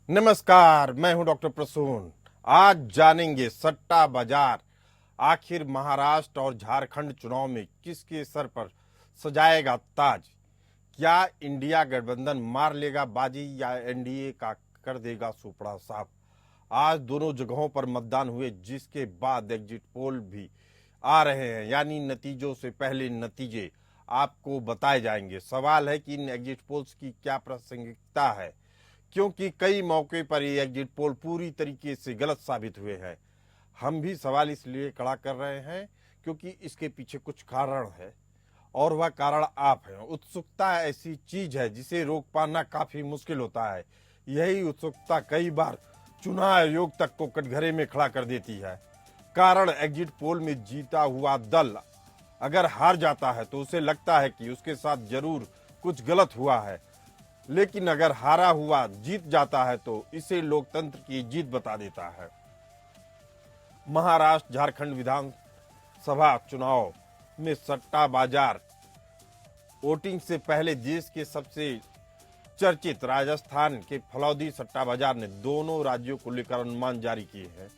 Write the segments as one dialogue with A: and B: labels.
A: नमस्कार, मैं हूं डॉक्टर प्रसून। आज जानेंगे सट्टा बाजार आखिर महाराष्ट्र और झारखंड चुनाव में किसके सर पर सजाएगा ताज। क्या इंडिया गठबंधन मार लेगा बाजी या एनडीए का कर देगा सुपड़ा साफ। आज दोनों जगहों पर मतदान हुए, जिसके बाद एग्जिट पोल भी आ रहे हैं, यानी नतीजों से पहले नतीजे आपको बताए जाएंगे। सवाल है कि इन एग्जिट पोल्स की क्या प्रासंगिकता है, क्योंकि कई मौके पर ये एग्जिट पोल पूरी तरीके से गलत साबित हुए हैं। हम भी सवाल इसलिए खड़ा कर रहे हैं क्योंकि इसके पीछे कुछ कारण है, और वह कारण आप हैं। उत्सुकता ऐसी चीज है जिसे रोक पाना काफी मुश्किल होता है। यही उत्सुकता कई बार चुनाव आयोग तक को कटघरे में खड़ा कर देती है। कारण एग्जिट पोल में जीता हुआ दल अगर हार जाता है तो उसे लगता है कि उसके साथ जरूर कुछ गलत हुआ है, लेकिन अगर हारा हुआ जीत जाता है तो इसे लोकतंत्र की जीत बता देता है। महाराष्ट्र झारखंड विधानसभा चुनाव में सट्टा बाजार वोटिंग से पहले देश के सबसे चर्चित राजस्थान के फलौदी सट्टा बाजार ने दोनों राज्यों को लेकर अनुमान जारी किए हैं।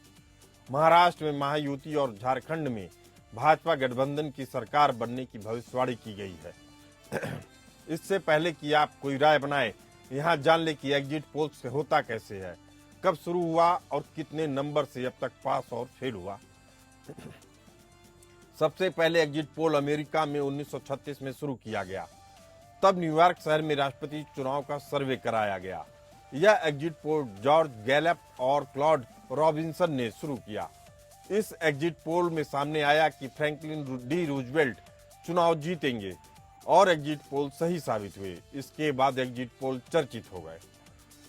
A: महाराष्ट्र में महायुति और झारखंड में भाजपा गठबंधन की सरकार बनने की भविष्यवाणी की गई है। इससे पहले कि आप कोई राय बनाएं, यहाँ जान ले कि एग्जिट पोल से होता कैसे है, कब शुरू हुआ और कितने नंबर से अब तक पास और फेल हुआ। सबसे पहले एग्जिट पोल अमेरिका में 1936 में शुरू किया गया। तब न्यूयॉर्क शहर में राष्ट्रपति चुनाव का सर्वे कराया गया। यह एग्जिट पोल जॉर्ज गैलप और क्लॉड रॉबिन्सन ने शुरू किया। इस एग्जिट पोल में सामने आया कि फ्रैंकलिन डी रूजवेल्ट चुनाव जीतेंगे, और एग्जिट पोल सही साबित हुए। इसके बाद एग्जिट पोल चर्चित हो गए।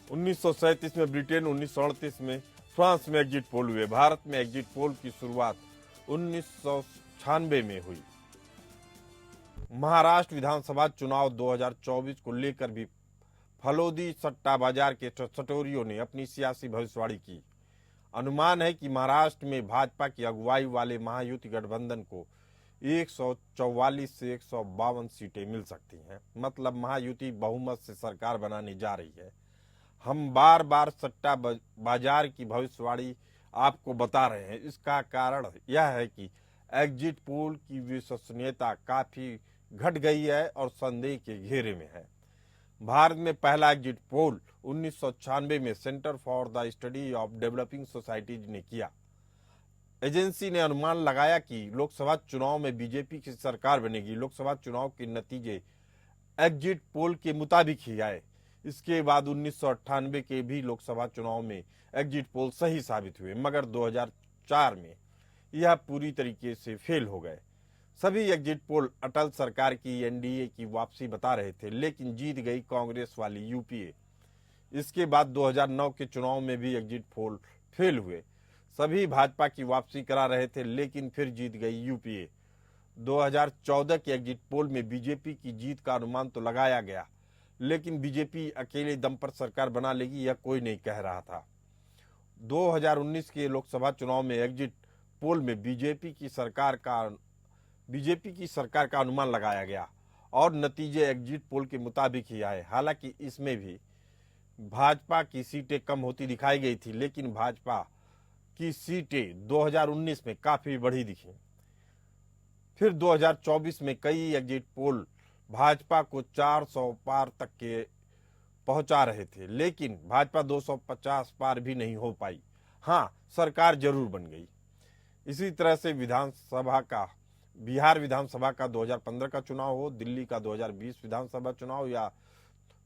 A: 1937 में ब्रिटेन, 1938 में फ्रांस में एग्जिट पोल हुए। भारत में एग्जिट पोल की शुरुआत 1996 में हुई। महाराष्ट्र विधानसभा चुनाव 2024 को लेकर भी फलोदी सट्टा बाजार के सटोरियों ने अपनी सियासी भविष्यवाणी की। अनुमान है कि महाराष्ट्र में भाजपा की अगुवाई वाले महायुति गठबंधन को 144 से 152 सीटें मिल सकती हैं। मतलब महायुति बहुमत से सरकार बनाने जा रही है। हम बार बार सट्टा बाजार की भविष्यवाणी आपको बता रहे हैं। इसका कारण यह है कि एग्जिट पोल की विश्वसनीयता काफी घट गई है और संदेह के घेरे में है। भारत में पहला एग्जिट पोल 1996 में centre for the study of developing societies ने किया। एजेंसी ने अनुमान लगाया कि लोकसभा चुनाव में बीजेपी की सरकार बनेगी। लोकसभा चुनाव के नतीजे एग्जिट पोल के मुताबिक ही आए। इसके बाद 1998 के भी लोकसभा चुनाव में एग्जिट पोल सही साबित हुए, मगर 2004 में यह पूरी तरीके से फेल हो गए। सभी एग्जिट पोल अटल सरकार की एनडीए की वापसी बता रहे थे, लेकिन जीत गई कांग्रेस वाली यूपीए। इसके बाद 2009 के चुनाव में भी एग्जिट पोल फेल हुए। सभी भाजपा की वापसी करा रहे थे, लेकिन फिर जीत गई यूपीए। 2014 के एग्जिट पोल में बीजेपी की जीत का अनुमान तो लगाया गया, लेकिन बीजेपी अकेले दम पर सरकार बना लेगी यह कोई नहीं कह रहा था। 2019 के लोकसभा चुनाव में एग्जिट पोल में बीजेपी की सरकार का अनुमान लगाया गया, और नतीजे एग्जिट पोल के मुताबिक ही आए। हालांकि इसमें भी भाजपा की सीटें कम होती दिखाई गई थी, लेकिन भाजपा की सीटें 2019 में काफी बढ़ी दिखी। फिर 2024 में कई एग्जिट पोल भाजपा को 400 पार तक के पहुंचा रहे थे, लेकिन भाजपा 250 पार भी नहीं हो पाई। हाँ, सरकार जरूर बन गई। इसी तरह से बिहार विधानसभा का 2015 का चुनाव हो, दिल्ली का 2020 विधानसभा चुनाव, या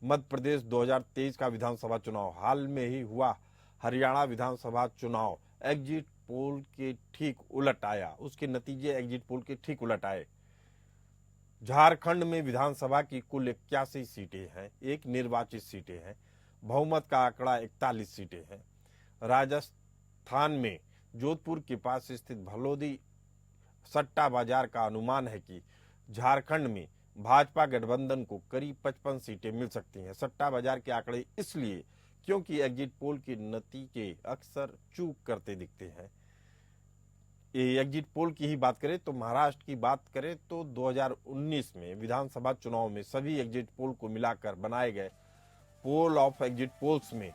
A: मध्य प्रदेश 2023 का विधानसभा चुनाव, हाल में ही हुआ हरियाणा विधानसभा चुनाव एग्जिट पोल के ठीक उलट आया। उसके नतीजे एग्जिट पोल के ठीक उलट आए। झारखंड में विधानसभा की कुल 81 सीटें हैं, एक निर्वाचित सीटें हैं। बहुमत का आंकड़ा 41 सीटें हैं। राजस्थान में जोधपुर के पास स्थित भलोदी सट्टा बाजार का अनुमान है कि झारखंड में भाजपा गठबंधन को करीब 55 सीटें मिल सकती हैं। सट्टा बाजार के आंकड़े इसलिए क्योंकि एग्जिट पोल के नतीजे अक्सर चूक करते दिखते हैं। एग्जिट पोल की ही बात करें तो महाराष्ट्र की बात करें तो 2019 में विधानसभा चुनाव में सभी एग्जिट पोल को मिलाकर बनाए गए पोल ऑफ एग्जिट पोल्स में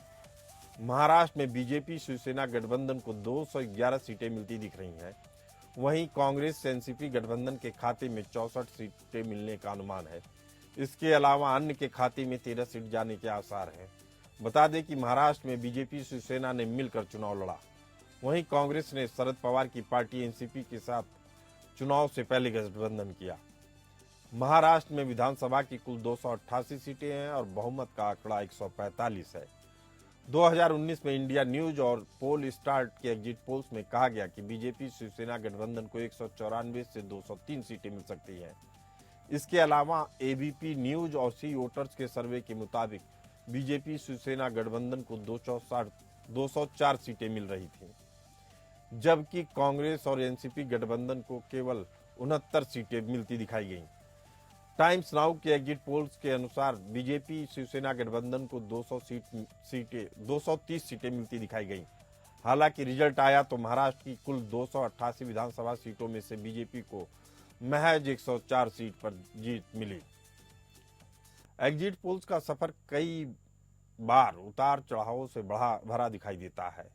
A: महाराष्ट्र में बीजेपी शिवसेना गठबंधन को 211 सीटें मिलती दिख रही हैं। वहीं कांग्रेस एनसीपी गठबंधन के खाते में 64 सीटें मिलने का अनुमान है। इसके अलावा अन्य के खाते में 13 सीट जाने के आसार हैं। बता दें कि महाराष्ट्र में बीजेपी शिवसेना ने मिलकर चुनाव लड़ा। वहीं कांग्रेस ने शरद पवार की पार्टी एनसीपी के साथ चुनाव से पहले गठबंधन किया। महाराष्ट्र में विधानसभा की कुल 288 सीटें हैं और बहुमत का आंकड़ा 145 है। 2019 में इंडिया न्यूज और पोल स्टार्ट के एग्जिट पोल्स में कहा गया कि बीजेपी शिवसेना गठबंधन को 194 से 203 सीटें मिल सकती हैं। इसके अलावा एबीपी न्यूज और सी वोटर्स के सर्वे के मुताबिक बीजेपी शिवसेना गठबंधन को 204 सीटें मिल रही थीं, जबकि कांग्रेस और एनसीपी गठबंधन को केवल 69 सीटें मिलती दिखाई गईं। टाइम्स नाउ के एग्जिट पोल्स के अनुसार बीजेपी शिवसेना गठबंधन को 230 सीटें मिलती दिखाई गईं। हालांकि रिजल्ट आया तो महाराष्ट्र की कुल 288 विधानसभा सीटों में से बीजेपी को महज 104 सीट पर जीत मिली। एग्जिट पोल्स का सफर कई बार उतार चढ़ावों से भरा दिखाई देता है।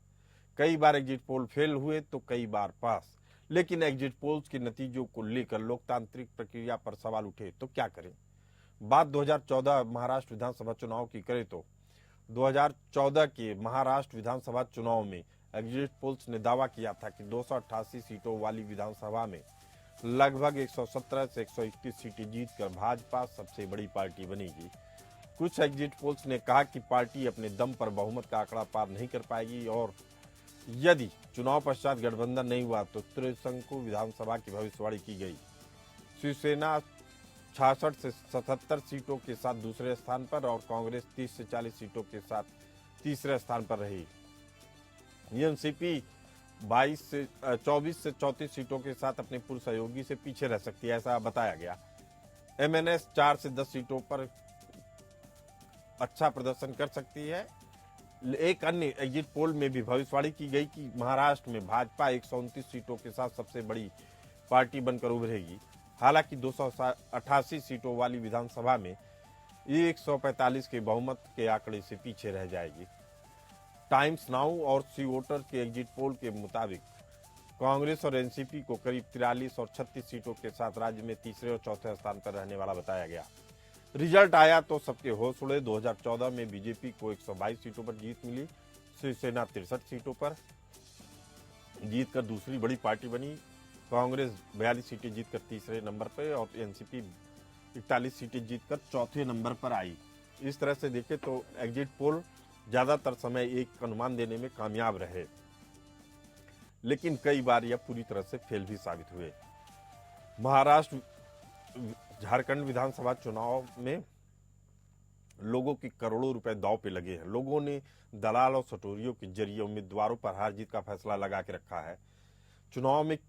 A: कई बार एग्जिट पोल फेल हुए तो कई बार पास। लेकिन एग्जिट पोल्स के नतीजों को लेकर लोकतांत्रिक प्रक्रिया पर सवाल उठे तो क्या करें। बात 2014 महाराष्ट्र विधानसभा चुनाव की करें तो 2014 के महाराष्ट्र विधानसभा चुनाव में एग्जिट पोल्स ने दावा किया था कि 288 सीटों वाली विधानसभा में लगभग 117 से 121 सीटें जीतकर भाजपा सबसे बड़ी पार्टी बनेगी। कुछ एग्जिट पोल्स ने कहा कि पार्टी अपने दम पर बहुमत का आंकड़ा पार नहीं कर पाएगी और यदि चुनाव पश्चात गठबंधन नहीं हुआ तो त्रिशंकु विधानसभा की भविष्यवाणी की गई। शिवसेना 66 से 77 सीटों के साथ दूसरे स्थान पर और कांग्रेस 30 से 40 सीटों के साथ तीसरे स्थान पर रही। एनसीपी 24 से 34 सीटों के साथ अपने पूर्व सहयोगी से पीछे रह सकती है, ऐसा बताया गया। एमएनएस 4 से 10 सीटों पर अच्छा प्रदर्शन कर सकती है। एक अन्य एग्जिट पोल में भी भविष्यवाणी की गई कि महाराष्ट्र में भाजपा 129 सीटों के साथ सबसे बड़ी पार्टी बनकर उभरेगी। हालांकि 288 सीटों वाली विधानसभा में 145 के बहुमत के आंकड़े से पीछे रह जाएगी। टाइम्स नाउ और सी वोटर के एग्जिट पोल के मुताबिक कांग्रेस और एनसीपी को करीब 43 और 36 सीटों के साथ राज्य में तीसरे और चौथे स्थान पर रहने वाला बताया गया। रिजल्ट आया तो सबके होश उड़े। 2014 में बीजेपी को 122 सीटों पर जीत मिली। शिवसेना 63 सीटों पर जीतकर दूसरी बड़ी पार्टी बनी। कांग्रेस 42 सीटें जीतकर तीसरे नंबर पर और एनसीपी 41 सीटें जीतकर चौथे नंबर पर आई। इस तरह से देखें तो एग्जिट पोल ज्यादातर समय एक अनुमान देने में कामयाब रहे, लेकिन कई बार यह पूरी तरह से फेल भी साबित हुए। महाराष्ट्र झारखंड विधानसभा चुनाव में लोगों के करोड़ों रुपए दांव पे लगे हैं। लोगों ने दलाल और सटोरियों के जरिए उम्मीदवारों पर हार जीत का फैसला लगा के रखा है। चुनाव में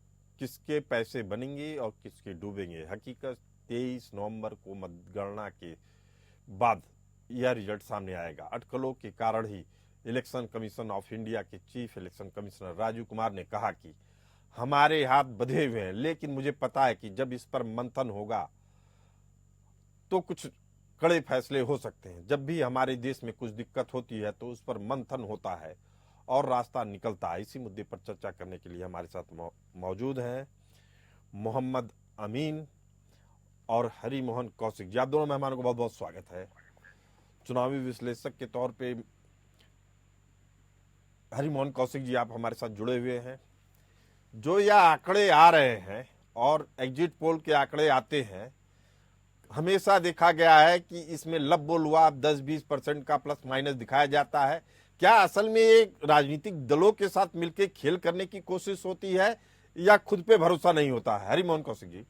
A: किसके पैसे बनेंगे और किसके डूबेंगे, हकीकत 23 नवंबर को मतगणना के बाद यह रिजल्ट सामने आएगा। अटकलों के कारण ही इलेक्शन कमीशन ऑफ इंडिया के chief election commissioner Rajiv Kumar ने कहा कि हमारे हाथ बंधे हुए हैं, लेकिन मुझे पता है कि जब इस पर मंथन होगा तो कुछ कड़े फैसले हो सकते हैं। जब भी हमारे देश में कुछ दिक्कत होती है तो उस पर मंथन होता है और रास्ता निकलता है। इसी मुद्दे पर चर्चा करने के लिए हमारे साथ मौजूद हैं मोहम्मद अमीन और हरि मोहन कौशिक जी। आप दोनों मेहमानों को बहुत बहुत स्वागत है। चुनावी विश्लेषक के तौर पे हरि मोहन कौशिक जी, आप हमारे साथ जुड़े हुए हैं। जो यह आंकड़े आ रहे हैं और एग्जिट पोल के आंकड़े आते हैं, हमेशा देखा गया है कि इसमें लब बोल हुआ 10-20% का प्लस माइनस दिखाया जाता है। क्या असल में एक राजनीतिक दलों के साथ मिलकर खेल करने की कोशिश होती है या खुद पे भरोसा नहीं होता है? हरि मोहन कौशिक जी।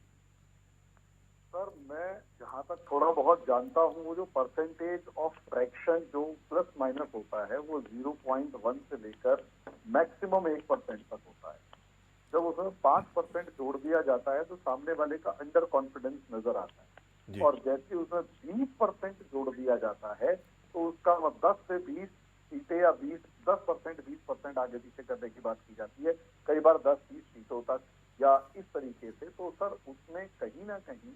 B: सर, मैं जहां तक थोड़ा बहुत जानता हूं, वो जो परसेंटेज ऑफ फ्रैक्शन जो प्लस माइनस होता है वो 0.1 से लेकर मैक्सिमम 1% तक होता है। जब उसमें 5% जोड़ दिया जाता है तो सामने वाले का अंडर कॉन्फिडेंस नजर आता है, और जैसे उसमें 20% जोड़ दिया जाता है तो उसका 10 से 20 सीटें या 10% आगे पीछे करने की बात की जाती है, कई बार 10-20 सीटों तक या इस तरीके से। तो सर, उसमें कहीं ना कहीं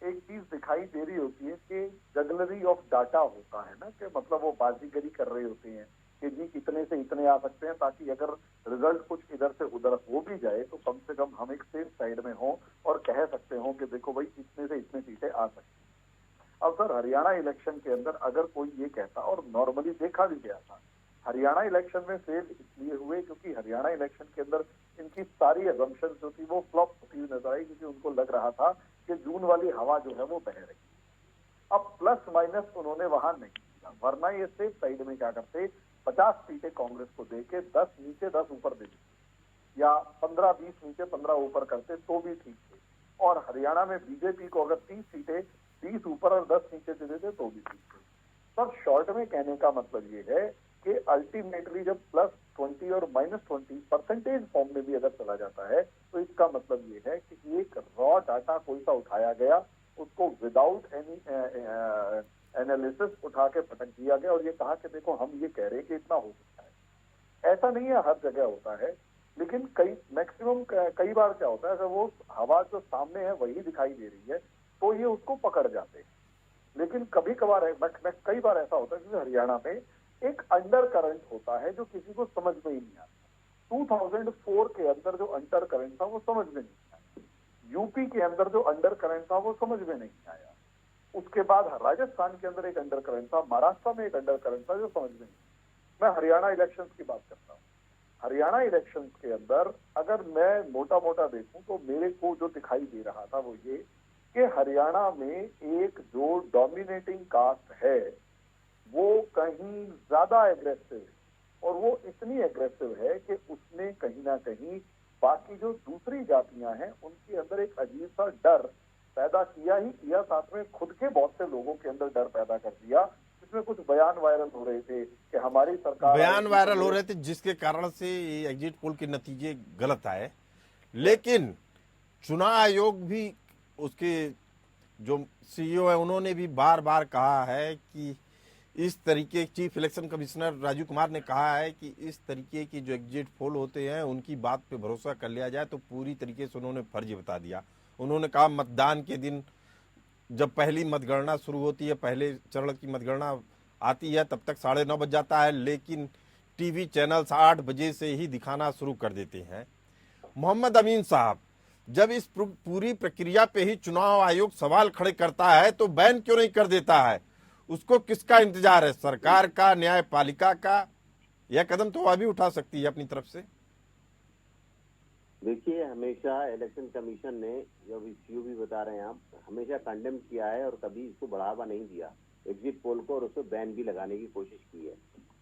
B: एक चीज दिखाई दे रही होती है कि जगलरी ऑफ डाटा होता है ना, कि मतलब वो बाजीगरी कर रहे होते हैं कि जी इतने से इतने आ सकते हैं, ताकि अगर रिजल्ट कुछ इधर से उधर हो भी जाए तो कम से कम हम एक सेफ साइड में हों और कह सकते हो कि देखो भाई इतने से इतने सीटें आ सकती हैं। अब सर हरियाणा इलेक्शन के अंदर अगर कोई ये कहता, और नॉर्मली देखा भी गया था, हरियाणा इलेक्शन में फेल इसलिए हुए क्योंकि हरियाणा इलेक्शन के अंदर इनकी सारी अजम्पशन जो थी वो फ्लॉप होती हुई नजर आई, क्योंकि उनको लग रहा था कि जून वाली हवा जो है वो बह रही। अब प्लस माइनस उन्होंने वहां नहीं किया, वरना ये सेफ साइड में क्या करते, 50 सीटें कांग्रेस को देके 10 नीचे 10 ऊपर दे देते, या 15-20 नीचे 15 ऊपर करते तो भी ठीक थे। और हरियाणा में बीजेपी को अगर 30 सीटें 20 ऊपर और 10 नीचे दे देते तो भी ठीक थे। सब शॉर्ट में कहने का मतलब ये है कि अल्टीमेटली जब +20 और -20 परसेंटेज फॉर्म में भी अगर चला जाता है तो इसका मतलब ये है कि एक रॉ डाटा कोई सा उठाया गया, उसको विदाउट एनी एनालिसिस उठा के पटक दिया गया और ये कहा कि देखो हम ये कह रहे हैं कि इतना हो सकता है। ऐसा नहीं है हर जगह होता है, लेकिन कई बार क्या होता है, अगर वो हवा जो सामने है वही दिखाई दे रही है तो ये उसको पकड़ जाते हैं। लेकिन कभी कभार कई बार ऐसा होता है, जैसे हरियाणा में एक अंडर करंट होता है जो किसी को समझ में ही नहीं आता। 2004 के अंदर जो अंडर करंट था वो समझ में नहीं आया, यूपी के अंदर जो अंडर करंट था वो समझ में नहीं आया, उसके बाद राजस्थान के अंदर एक अंडर करंट था, महाराष्ट्र में एक अंडर करंट था जो समझ में नहीं। मैं हरियाणा इलेक्शंस की बात करता हूँ। हरियाणा इलेक्शंस के अंदर अगर मैं मोटा मोटा देखूं तो मेरे को जो दिखाई दे रहा था वो ये कि हरियाणा में एक जो डोमिनेटिंग कास्ट है वो कहीं ज्यादा एग्रेसिव है, और वो इतनी एग्रेसिव है कि उसने कहीं ना कहीं बाकी जो दूसरी जातियां हैं उनके अंदर एक अजीब सा डर पैदा किया ही किया, साथ में खुद के बहुत से लोगों के अंदर डर पैदा कर दिया। इसमें कुछ बयान वायरल हो रहे थे कि हमारी सरकार,
A: बयान वायरल हो रहे थे जिसके कारण से ये एग्जिट पोल के नतीजे गलत आए। लेकिन चुनाव आयोग भी, उसके जो सीईओ है उन्होंने भी बार बार कहा है कि इस तरीके, chief election commissioner Rajiv Kumar ने कहा है कि इस तरीके की जो एग्जिट पोल होते हैं उनकी बात पे भरोसा कर लिया जाए, तो पूरी तरीके से उन्होंने फर्जी बता दिया। उन्होंने कहा मतदान के दिन जब पहली मतगणना शुरू होती है, पहले चरण की मतगणना आती है, तब तक 9:30 बज जाता है, लेकिन टीवी चैनल्स 8 बजे से ही दिखाना शुरू कर देते हैं। मोहम्मद अमीन साहब, जब इस पूरी प्रक्रिया पे ही चुनाव आयोग सवाल खड़े करता है तो बैन क्यों नहीं कर देता है? उसको किसका इंतजार है, सरकार का, न्यायपालिका का? यह कदम तो वह भी उठा सकती है अपनी तरफ से।
C: देखिए, हमेशा इलेक्शन कमीशन ने, जब सीओ भी बता रहे हैं आप, हमेशा कंडेम किया है और कभी इसको बढ़ावा नहीं दिया एग्जिट पोल को, और उसको बैन भी लगाने की कोशिश की है।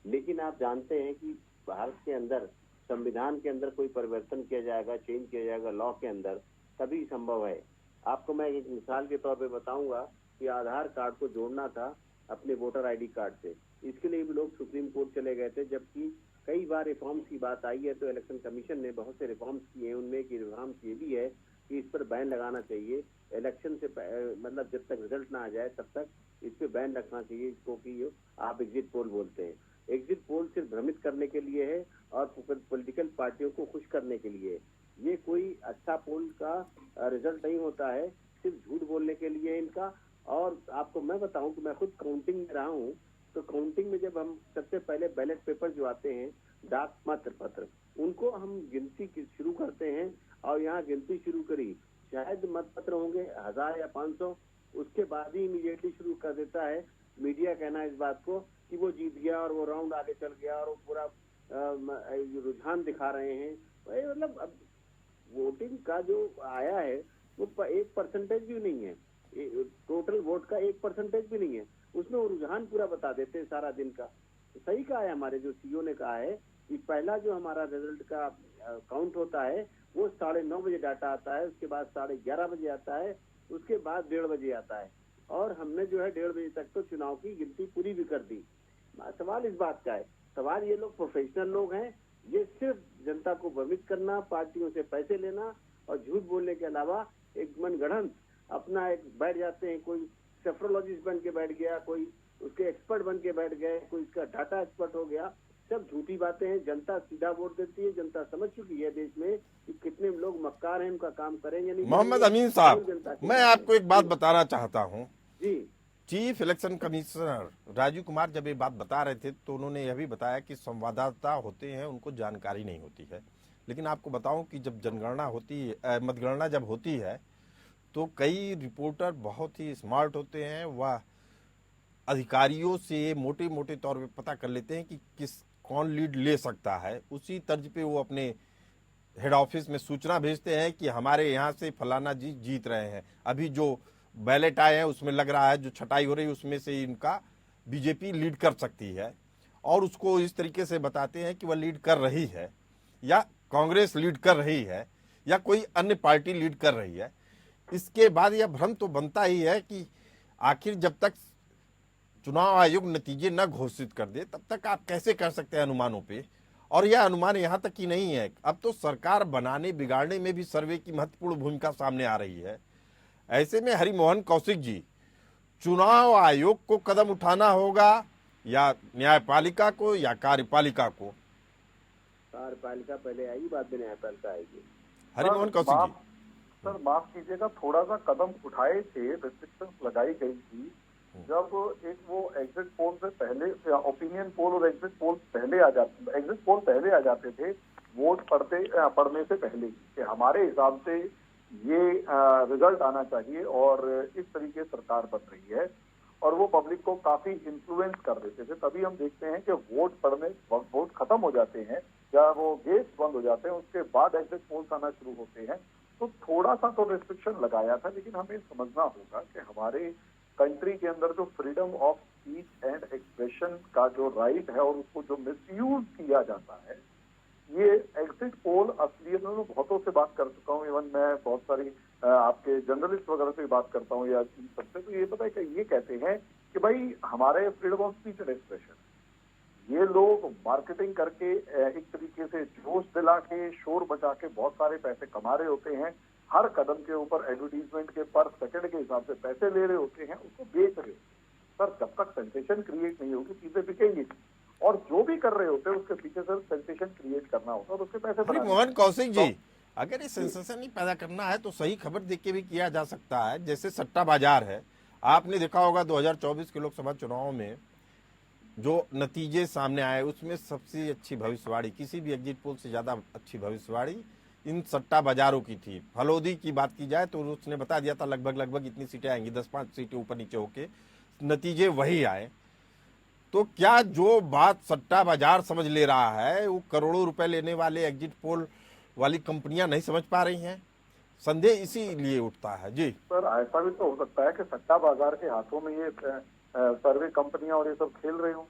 C: लेकिन आप जानते हैं कि भारत के अंदर संविधान के अंदर कोई परिवर्तन किया जाएगा, चेंज किया जाएगा लॉ के अंदर, तभी संभव है। आपको मैं एक मिसाल के तौर पे बताऊंगा कि आधार कार्ड को जोड़ना था अपने वोटर आईडी कार्ड से, इसके लिए भी लोग सुप्रीम कोर्ट चले गए थे, जबकि कई बार रिफॉर्म्स की बात आई है तो इलेक्शन कमीशन ने बहुत से रिफॉर्म्स किए हैं। उनमें की रिफॉर्म्स ये भी है कि इस पर बैन लगाना चाहिए इलेक्शन से, मतलब जब तक रिजल्ट ना आ जाए तब तक इस पे बैन रखना चाहिए, क्योंकि आप एग्जिट पोल बोलते हैं। एग्जिट पोल सिर्फ भ्रमित करने के लिए है और पॉलिटिकल पार्टियों को खुश करने के लिए। ये कोई अच्छा पोल का रिजल्ट नहीं होता है, सिर्फ झूठ बोलने के लिए इनका। और आपको मैं बताऊं कि मैं खुद काउंटिंग में रहा हूं, तो काउंटिंग में जब हम सबसे पहले बैलेट पेपर जो आते हैं, डाक मत पत्र, उनको हम गिनती शुरू करते हैं, और यहाँ गिनती शुरू करी, शायद मत पत्र होंगे 1000 या 500, उसके बाद ही इमीडिएटली शुरू कर देता है मीडिया कहना इस बात को कि वो जीत गया और वो राउंड आगे चल गया और वो पूरा रुझान दिखा रहे हैं। मतलब अब वोटिंग का जो आया है वो 1% भी नहीं है, टोटल वोट का 1% भी नहीं है, उसमें वो रुझान पूरा बता देते हैं सारा दिन का। तो सही कहा है हमारे जो सीईओ ने कहा है कि पहला जो हमारा रिजल्ट का काउंट होता है वो 9:30 बजे डाटा आता है, उसके बाद 11:30 बजे आता है, उसके बाद 1:30 बजे आता है, और हमने जो है 1:30 बजे तक तो चुनाव की गिनती पूरी भी कर दी। सवाल इस बात का है, सवाल ये लोग प्रोफेशनल लोग हैं, ये सिर्फ जनता को भ्रमित करना, पार्टियों से पैसे लेना और झूठ बोलने के अलावा एक मनगढ़ंत अपना एक बैठ जाते हैं, कोई सेफ्रोलॉजिस्ट बन के बैठ गया, कोई उसके एक्सपर्ट बन के बैठ गए, कोई इसका डाटा एक्सपर्ट हो गया। सब झूठी बातें हैं। जनता सीधा वोट देती है, जनता समझ चुकी है देश में कि कितने लोग मक्कार हैं, उनका काम करेंगे नहीं।
A: मोहम्मद अमीन साहब, मैं आपको एक बात बताना चाहता हूं
C: जी।
A: Chief election commissioner Rajiv Kumar जब ये बात बता रहे थे तो उन्होंने यह भी बताया कि संवाददाता होते हैं, उनको जानकारी नहीं होती है। लेकिन आपको बताऊं कि जब जनगणना होती है, मतगणना जब होती है, तो कई रिपोर्टर बहुत ही स्मार्ट होते हैं, वह अधिकारियों से मोटे मोटे तौर पे पता कर लेते हैं कि कौन लीड ले सकता है। उसी तर्ज पे वो अपने हेड ऑफिस में सूचना भेजते हैं कि हमारे यहाँ से फलाना जी जीत रहे हैं, अभी जो बैलेट आए हैं उसमें लग रहा है, जो छटाई हो रही है उसमें से इनका बीजेपी लीड कर सकती है, और उसको इस तरीके से बताते हैं कि वह लीड कर रही है, या कांग्रेस लीड कर रही है, या कोई अन्य पार्टी लीड कर रही है। इसके बाद यह भ्रम तो बनता ही है कि आखिर जब तक चुनाव आयोग नतीजे न घोषित कर दे तब तक आप कैसे कर सकते हैं अनुमानों पे। और यह अनुमान यहाँ तक ही नहीं है, अब तो सरकार बनाने बिगाड़ने में भी सर्वे की महत्वपूर्ण भूमिका सामने आ रही है। ऐसे में हरिमोहन कौशिक जी, चुनाव आयोग को कदम उठाना होगा या न्यायपालिका को या कार्यपालिका को?
C: कार्यपालिका पहले आएगी, बाद में न्यायपालिका आएगी।
A: हरिमोहन कौशिक जी।
B: सर माफ कीजिएगा, थोड़ा सा कदम उठाए थे, रिस्ट्रिक्शंस लगाई गई थी जब एक वो एग्जिट पोल से पहले, ओपिनियन पोल और एग्जिट पोल पहले आ जाते थे वोट पड़ने से पहले कि हमारे हिसाब से ये रिजल्ट आना चाहिए और इस तरीके सरकार बन रही है, और वो पब्लिक को काफी इन्फ्लुएंस कर देते थे। तभी हम देखते हैं कि वोट खत्म हो जाते हैं या वो गेट्स बंद हो जाते हैं, उसके बाद एग्जिट पोल्स आना शुरू होते हैं। तो थोड़ा सा तो रिस्ट्रिक्शन लगाया था, लेकिन हमें समझना होगा कि हमारे कंट्री के अंदर जो freedom of speech and expression का जो राइट है और उसको जो मिसयूज किया जाता है, ये एग्जिट पोल असलियत में मैं बहुतों से बात कर चुका हूँ, इवन मैं बहुत सारी आपके जर्नलिस्ट वगैरह से बात करता हूँ या इन सबसे, तो ये पता है कि ये कहते हैं कि भाई हमारे freedom of speech and expression, ये लोग मार्केटिंग करके एक तरीके से जोश दिला के, शोर बचा के बहुत सारे पैसे कमा रहे होते हैं, हर कदम के ऊपर एडवर्टीजमेंट के पर सेकंड के हिसाब से पैसे ले रहे होते हैं, उसको बेच रहे हो। सर जब तक सेंसेशन क्रिएट नहीं होगी चीजें बिकेंगी, और जो भी कर रहे होते हैं उसके पीछे सर सेंसेशन क्रिएट करना होता है और उसके पैसे बनाने।
A: मोहन कौशिक जी, अगर ये सेंसेशन ही पैदा करना है तो सही खबर देख के भी किया जा सकता है, जैसे सट्टा बाजार है। आपने देखा होगा 2024 के लोकसभा चुनाव में जो नतीजे सामने आए उसमें सबसे अच्छी भविष्यवाणी, किसी भी एग्जिट पोल से ज्यादा अच्छी भविष्यवाणी इन सट्टा बाजारों की थी। फलोदी की बात की जाए तो उसने बता दिया था लगभग इतनी सीटें आएंगी, 10-5 सीटें ऊपर नीचे होके नतीजे वही आए। तो क्या जो बात सट्टा बाजार समझ ले रहा है वो करोड़ों रुपए लेने वाले एग्जिट पोल वाली कंपनियां नहीं समझ पा रही हैं? संदेह इसीलिए उठता है। जी
B: सर, ऐसा भी तो हो सकता है कि सट्टा बाजार के हाथों में ये सर्वे कंपनियां और ये सब खेल रहे हो,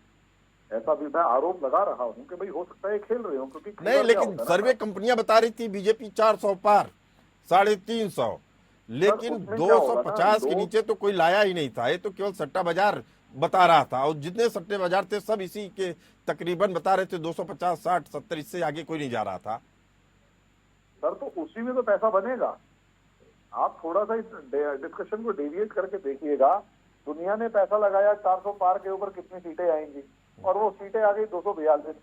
B: ऐसा भी मैं आरोप लगा रहा हूं कि भाई हो सकता है खेल रहे हो, क्योंकि
A: नहीं, लेकिन सर्वे कंपनियां बता रही थी बीजेपी 400 पार, 350, लेकिन 250 के नीचे तो कोई लाया ही नहीं था। ये तो केवल सट्टा बाजार बता रहा था, और जितने सट्टे बाजार थे सब इसी के तकरीबन बता रहे थे, 250, 60, 70, इससे आगे कोई नहीं जा रहा था।
B: सर तो उसी में तो पैसा बनेगा। आप थोड़ा सा इस डिस्कशन को डेविएट करके देखिएगा, दुनिया ने पैसा लगाया 400 पार के ऊपर कितनी सीटें आएंगी, और वो सीटें आ गई 242।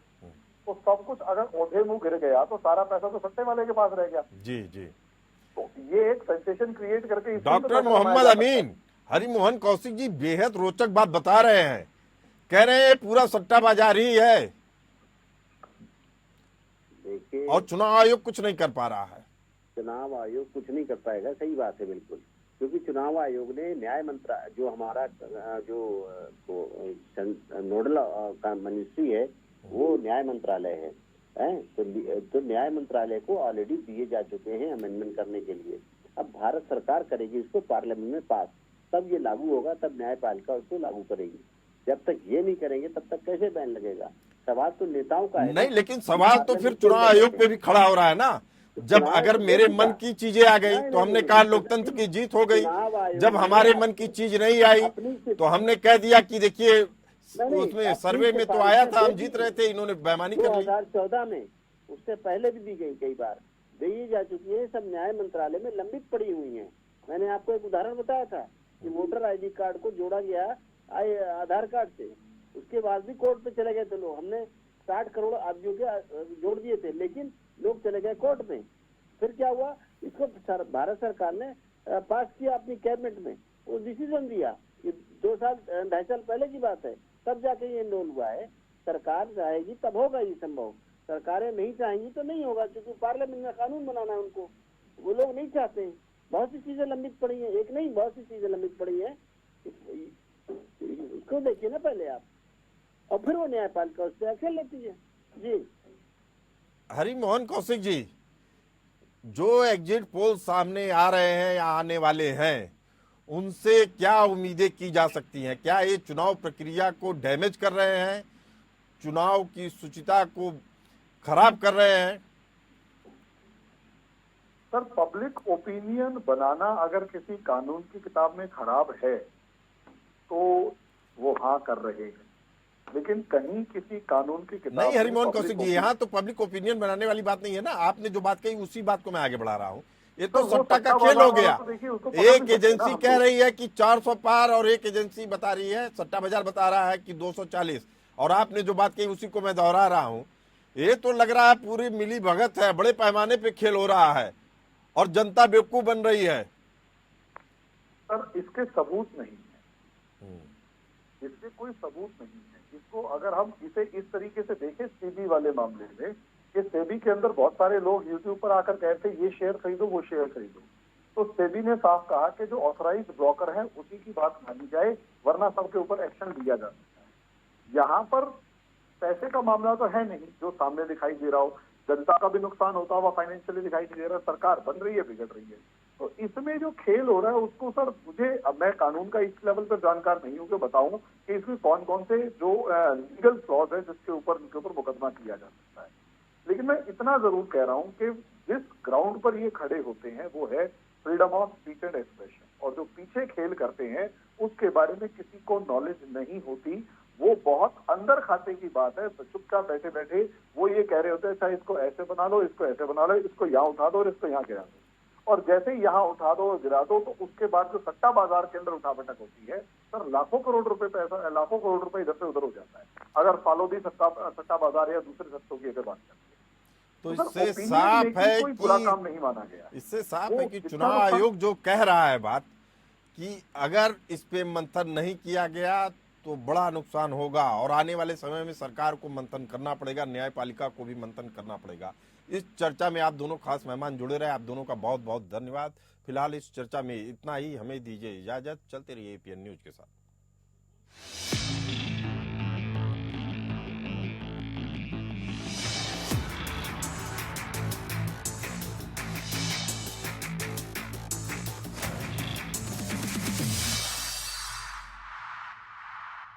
B: तो सब कुछ अगर औंधे मुंह गिर गया तो सारा पैसा तो सट्टे वाले के पास रह गया।
A: जी जी,
B: तो ये एक सेंसेशन क्रिएट करके
A: डॉक्टर मोहम्मद अमीन हरिमोहन कौशिक जी बेहद रोचक बात बता रहे हैं, कह रहे हैं पूरा सट्टा बाजार ही है और चुनाव आयोग कुछ नहीं कर पा रहा है।
C: चुनाव आयोग कुछ नहीं कर पाएगा, सही बात है बिल्कुल, क्योंकि चुनाव आयोग ने न्याय मंत्रालय, जो हमारा जो नोडल का मिनिस्ट्री है वो न्याय मंत्रालय है, तो न्याय मंत्रालय को ऑलरेडी दिए जा चुके हैं अमेंडमेंट करने के लिए। अब भारत सरकार करेगी इसको पार्लियामेंट में पास, तब ये लागू होगा, तब न्यायपालिका उसको लागू करेगी। जब तक ये नहीं करेंगे तब तक कैसे बैन लगेगा? सवाल तो नेताओं का है।
A: नहीं, लेकिन सवाल तो फिर चुनाव आयोग पे भी खड़ा हो रहा है ना। जब अगर मेरे मन की चीजें आ गई तो हमने कहा लोकतंत्र की जीत हो गई, जब हमारे मन की चीज नहीं आई तो हमने कह दिया कि देखिए उसमें सर्वे में तो आया था हम जीत रहे थे, इन्होंने बेईमानी कर ली।
C: 2014 में, उससे पहले भी दी गई, कई बार दी जा चुकी है, सब न्याय मंत्रालय में लंबित पड़ी हुई है। मैंने आपको एक उदाहरण बताया था कि वोटर आईडी कार्ड को जोड़ा गया आधार कार्ड से, उसके बाद भी कोर्ट पे चले गए थे लोग। हमने 60 करोड़ आदमियों के जोड़ दिए थे, लेकिन लोग चले गए कोर्ट में। फिर क्या हुआ, इसको भारत सरकार ने पास किया अपनी कैबिनेट में, वो डिसीजन दिया कि 2 साल 2.5 साल पहले की बात है, तब जाके ये इनरोल हुआ है। सरकार चाहेगी तब होगा ये संभव, सरकारें नहीं चाहेंगी तो नहीं होगा, क्योंकि पार्लियामेंट में कानून बनाना है उनको, वो लोग नहीं चाहते हैं। बहुत सी चीजें लंबित पड़ी हैं, एक नहीं बहुत सी चीजें लंबित पड़ी हैं, इसको देखिए ना पहले आप, और फिर वो न्यायपालिका उस पर एक्शन लेती है। जी
A: हरिमोहन कौशिक जी, जो एग्जिट पोल सामने आ रहे हैं या आने वाले हैं, उनसे क्या उम्मीदें की जा सकती हैं? क्या ये चुनाव प्रक्रिया को डैमेज कर रहे हैं, चुनाव की शुचिता को खराब कर रहे हैं?
B: सर, पब्लिक ओपिनियन बनाना अगर किसी कानून की किताब में खराब है तो वो हाँ कर रहे हैं, लेकिन कहीं किसी कानून की किताब
A: नहीं
B: में
A: हरिमोहन
B: public
A: कौशिक जी,
B: opinion-
A: यहाँ तो पब्लिक ओपिनियन बनाने वाली बात नहीं है ना। आपने जो बात कही उसी बात को मैं आगे बढ़ा रहा हूँ। ये तो
B: तो वो
A: सट्टा का
B: सट्टा
A: खेल हो
B: बाजार
A: गया।
B: वाला तो देखिए, उसको पकड़
A: एक
B: नहीं सकते ना
A: एजेंसी
B: हम
A: कह
B: लोग।
A: रही है कि 400 पार और एक एजेंसी बता रही है, सट्टा बाजार बता रहा है कि 240, और आपने जो बात कही उसी को मैं दोहरा रहा हूँ। ये तो लग रहा है पूरी मिली भगत है, बड़े पैमाने पे खेल हो रहा है और जनता बेवकूफ बन रही है।
B: सर, इसके सबूत नहीं है, इसके कोई सबूत नहीं है। इसको अगर हम इसे इस तरीके से देखें, सेबी वाले मामले में, कि सेबी के अंदर बहुत सारे लोग यूट्यूब पर आकर कहते हैं ये शेयर खरीदो वो शेयर खरीदो, तो सेबी ने साफ कहा कि जो ऑथराइज्ड ब्रोकर है उसी की बात मानी जाए, वरना सबके ऊपर एक्शन लिया जा सकता है। यहाँ पर पैसे का मामला तो है नहीं जो सामने दिखाई दे रहा हो, जनता का भी नुकसान होता हुआ फाइनेंशियली दिखाई नहीं दे रहा, सरकार बन रही है, बिगड़ रही है। तो इसमें जो खेल हो रहा है उसको सर, मुझे, अब मैं कानून का इस लेवल पर जानकार नहीं हूं कि बताऊं कि इसमें कौन कौन से जो लीगल फ्लॉज है जिसके ऊपर उनके ऊपर मुकदमा किया जा सकता है। लेकिन मैं इतना जरूर कह रहा हूं कि जिस ग्राउंड पर ये खड़े होते हैं वो है freedom of speech and expression, और जो पीछे खेल करते हैं उसके बारे में किसी को नॉलेज नहीं होती। वो बहुत अंदर खाते की बात है, तो चुपचाप बैठे बैठे वो ये कह रहे होते हैं, अच्छा इसको ऐसे बना लो, इसको ऐसे बना लो, इसको यहाँ उठा दो और इसको यहाँ गिरा दो, और जैसे ही यहाँ उठा दो और गिरा दो तो उसके बाद जो सट्टा बाजार के अंदर उठापटक होती है सर, लाखों करोड़ रुपए पैसा, लाखों करोड़ रुपए इधर से उधर हो जाता है, अगर फालोदी सट्टा बाजार या दूसरे सट्टों की अगर बात करते हैं।
A: तो
B: सर,
A: इससे
B: opinion
A: साफ
B: making
A: है
B: कोई बुरा
A: कि
B: काम नहीं माना गया।
A: इससे साफ
B: वो
A: है कि
B: जितना
A: चुनाव
B: नुकसान-
A: आयोग जो कह रहा है बात कि अगर इस पे मंथन नहीं किया गया तो बड़ा नुकसान होगा, और आने वाले समय में सरकार को मंथन करना पड़ेगा, न्यायपालिका को भी मंथन करना पड़ेगा। इस चर्चा में आप दोनों खास मेहमान जुड़े रहे, आप दोनों का बहुत बहुत धन्यवाद। फिलहाल इस चर्चा में इतना ही, हमें दीजिए इजाजत, चलते रहिए एपीएन न्यूज के साथ।